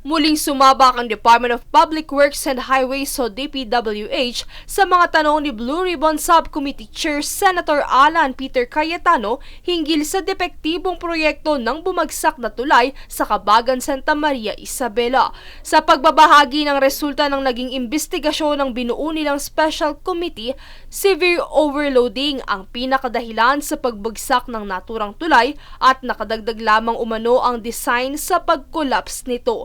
Muling sumabak ang Department of Public Works and Highways o DPWH sa mga tanong ni Blue Ribbon Subcommittee Chair Senator Alan Peter Cayetano hinggil sa depektibong proyekto ng bumagsak na tulay sa Cabagan, Santa Maria, Isabela. Sa pagbabahagi ng resulta ng naging investigasyon ng binuo nilang Special Committee, severe overloading ang pinakadahilan sa pagbagsak ng naturang tulay at nakadagdag lamang umano ang design sa pag-collapse nito.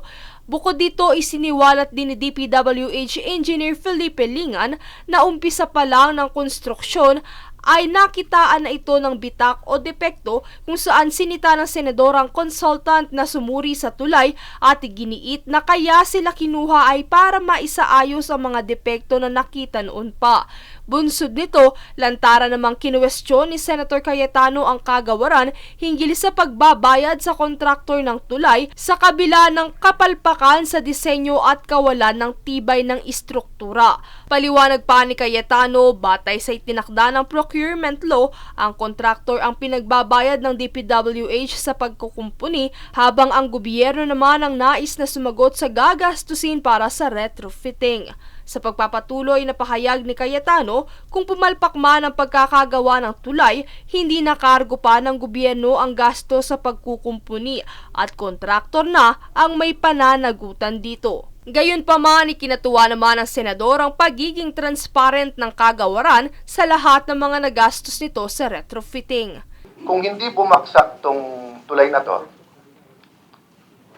Bukod dito, isiniwalat din ni DPWH Engineer Felipe Lingan na umpisa pa lang ng konstruksyon ay nakitaan na ito ng bitak o depekto kung saan sinita ng senador ang consultant na sumuri sa tulay at giniit na kaya sila kinuha ay para maisaayos ang mga depekto na nakita noon pa. Bunsod nito, lantaran namang kinuwestiyon ni Senator Cayetano ang kagawaran hinggil sa pagbabayad sa kontraktor ng tulay sa kabila ng kapalpakan sa disenyo at kawalan ng tibay ng istruktura. Paliwanag pa ni Cayetano, batay sa itinakda ng procurement law, ang kontraktor ang pinagbabayad ng DPWH sa pagkukumpuni habang ang gobyerno naman ang nais na sumagot sa gagastusin para sa retrofitting. Sa pagpapatuloy na pahayag ni Cayetano, kung pumalpak man ang pagkakagawa ng tulay, hindi nakargo pa ng gobyerno ang gasto sa pagkukumpuni at kontraktor na ang may pananagutan dito. Gayunpaman, ikinatuwa naman ng senador ang pagiging transparent ng kagawaran sa lahat ng mga nagastos nito sa retrofitting. Kung hindi bumaksak tong tulay na to,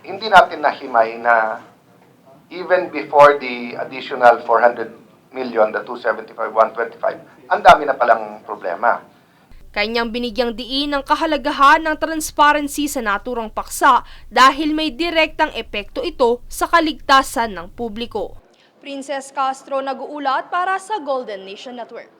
hindi natin nahimay na even before the additional 400 million, the 275, 125, ang dami na palang problema. Kanyang binigyang diin ang kahalagahan ng transparency sa naturang paksa dahil may direktang epekto ito sa kaligtasan ng publiko. Princess Castro nag-uulat para sa Golden Nation Network.